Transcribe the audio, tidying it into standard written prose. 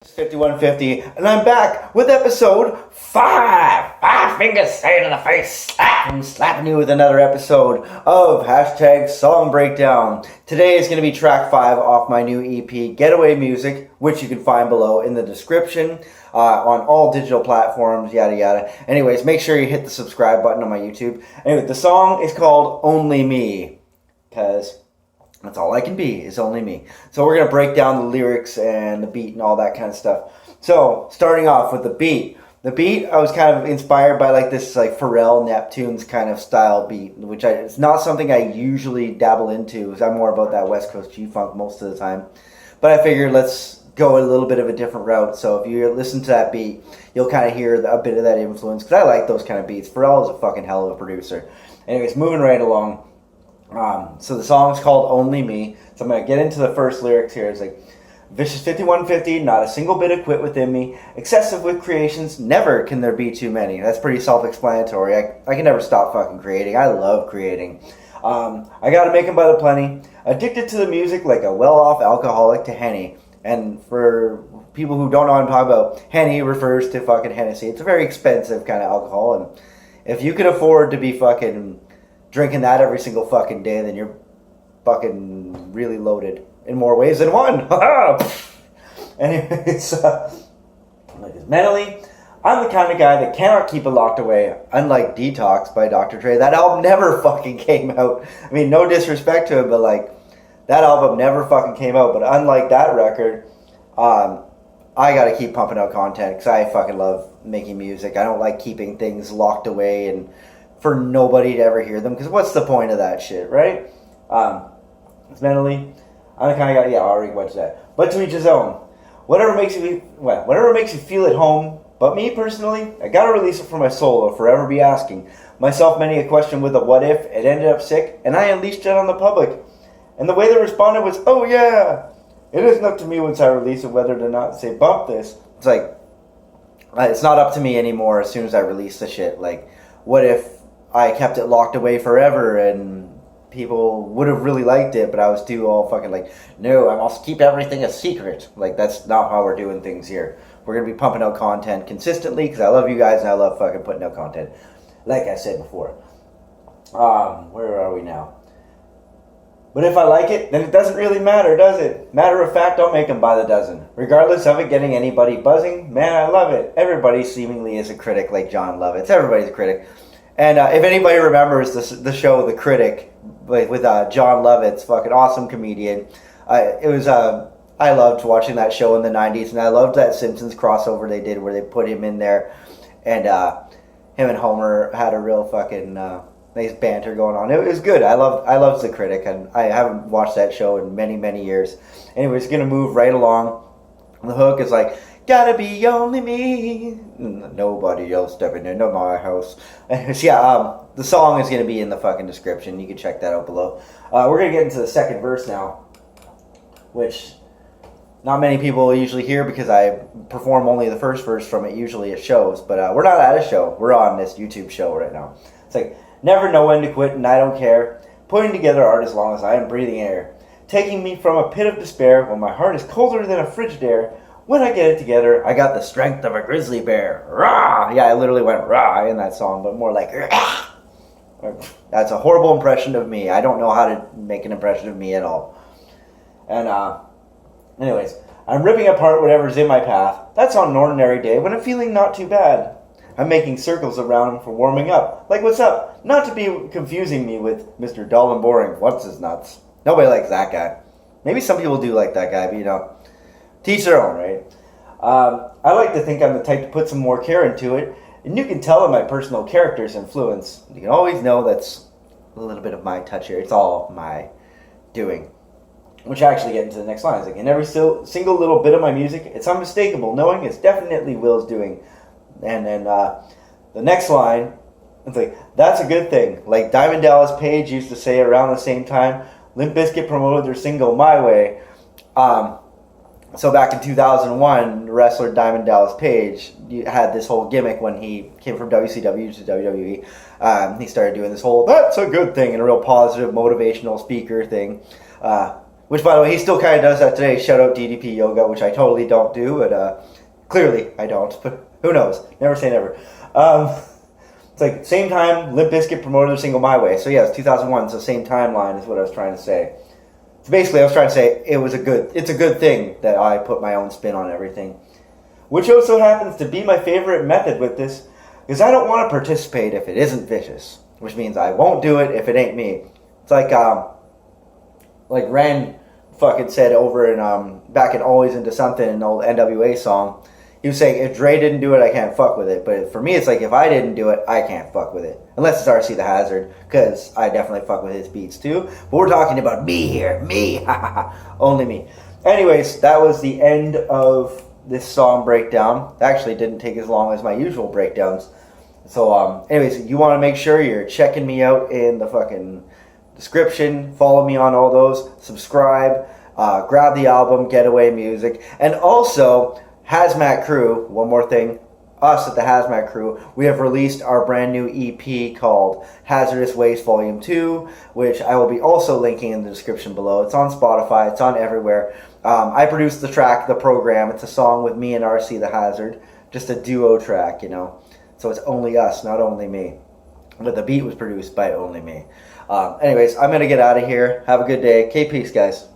5150, and I'm back with episode 5. 5 fingers straight in the face. I'm slapping you with another episode of hashtag Song Breakdown. Today is going to be track 5 off my new EP, Getaway Music, which you can find below in the description on all digital platforms, yada yada. Anyways, make sure you hit the subscribe button on my YouTube. Anyway, the song is called Only Me, because that's all I can be, is only me. So we're going to break down the lyrics and the beat and all that kind of stuff. So, starting off with the beat. The beat, I was kind of inspired by this Pharrell Neptune's kind of style beat, which it's not something I usually dabble into, because I'm more about that West Coast G-Funk most of the time. But I figured let's go a little bit of a different route. So if you listen to that beat, you'll kind of hear a bit of that influence, because I like those kind of beats. Pharrell is a fucking hell of a producer. Anyways, moving right along. So the song's called Only Me. So I'm going to get into the first lyrics here. It's like, vicious 5150, not a single bit of quit within me. Excessive with creations, never can there be too many. That's pretty self-explanatory. I can never stop fucking creating. I love creating. I gotta make them by the plenty. Addicted to the music like a well-off alcoholic to Henny. And for people who don't know what I'm talking about, Henny refers to fucking Hennessy. It's a very expensive kind of alcohol. And if you can afford to be fucking drinking that every single fucking day, then you're fucking really loaded in more ways than one. Anyways, mentally, I'm the kind of guy that cannot keep it locked away. Unlike Detox by Dr. Dre, that album never fucking came out. I mean, no disrespect to him, but that album never fucking came out. But unlike that record, I gotta keep pumping out content because I fucking love making music. I don't like keeping things locked away and for nobody to ever hear them, because what's the point of that shit, right? It's mentally, I'm the kind of guy, I already went to that. But to each his own. Whatever makes you feel at home. But me personally, I gotta release it for my soul or forever be asking myself many a question with a what if. It ended up sick, and I unleashed it on the public. And the way they responded was, oh yeah. It isn't up to me once I release it whether to not say bump this. It's it's not up to me anymore as soon as I release the shit. What if I kept it locked away forever and people would have really liked it, but I was too all fucking no, I must keep everything a secret. That's not how we're doing things here. We're going to be pumping out content consistently because I love you guys and I love fucking putting out content. Like I said before. Where are we now? But if I like it, then it doesn't really matter, does it? Matter of fact, I'll make them by the dozen. Regardless of it getting anybody buzzing, man, I love it. Everybody seemingly is a critic like John Lovitz. Everybody's a critic. And if anybody remembers the show The Critic with John Lovitz, fucking awesome comedian, I loved watching that show in the 90s, and I loved that Simpsons crossover they did where they put him in there, and him and Homer had a real fucking nice banter going on. It was good. I loved The Critic, and I haven't watched that show in many, many years. Anyways, gonna move right along. The hook is gotta be only me. Nobody else stepping into my house. The song is going to be in the fucking description. You can check that out below. We're going to get into the second verse now, which not many people usually hear because I perform only the first verse from it usually at shows. But we're not at a show. We're on this YouTube show right now. It's never know when to quit and I don't care. Putting together art as long as I am breathing air. Taking me from a pit of despair when my heart is colder than a Frigidaire. When I get it together, I got the strength of a grizzly bear. Rah! Yeah, I literally went rah in that song, but more rah! That's a horrible impression of me. I don't know how to make an impression of me at all. And, anyways, I'm ripping apart whatever's in my path. That's on an ordinary day when I'm feeling not too bad. I'm making circles around him for warming up. What's up? Not to be confusing me with Mr. Dull and Boring. What's his nuts? Nobody likes that guy. Maybe some people do like that guy, but teach their own, right? I like to think I'm the type to put some more care into it, and you can tell in my personal character's influence. You can always know that's a little bit of my touch here. It's all my doing. Which I actually get into the next line. In every single little bit of my music, it's unmistakable, knowing it's definitely Will's doing. And then the next line, it's that's a good thing. Like Diamond Dallas Page used to say around the same time, Limp Bizkit promoted their single My Way. So back in 2001, wrestler Diamond Dallas Page had this whole gimmick when he came from WCW to WWE. He started doing this whole, that's a good thing, and a real positive, motivational speaker thing. Which, by the way, he still kind of does that today. Shout out DDP Yoga, which I totally don't do, but clearly I don't. But who knows? Never say never. It's like same time Limp Bizkit promoted their single My Way. So yeah, it's 2001. So same timeline is what I was trying to say. So basically, I was trying to say it's a good thing that I put my own spin on everything, which also happens to be my favorite method with this, because I don't want to participate if it isn't vicious, which means I won't do it if it ain't me. It's like Ren fucking said over in back in Always Into Something, an old NWA song. He was saying, if Dre didn't do it, I can't fuck with it. But for me, it's like, if I didn't do it, I can't fuck with it. Unless it's RC the Hazard, because I definitely fuck with his beats too. But we're talking about me here. Me. Only me. Anyways, that was the end of this song breakdown. It actually didn't take as long as my usual breakdowns. So, anyways, you want to make sure you're checking me out in the fucking description. Follow me on all those. Subscribe. Grab the album, Getaway Music. And also, Hazmat Crew, one more thing, us at the Hazmat Crew, we have released our brand new EP called Hazardous Waste Volume 2, which I will be also linking in the description below. It's on Spotify, it's on everywhere. I produced the track, The Program. It's a song with me and RC the Hazard, just a duo track, you know. So it's only us, not only me. But the beat was produced by only me. Anyways, I'm going to get out of here. Have a good day. Peace, guys.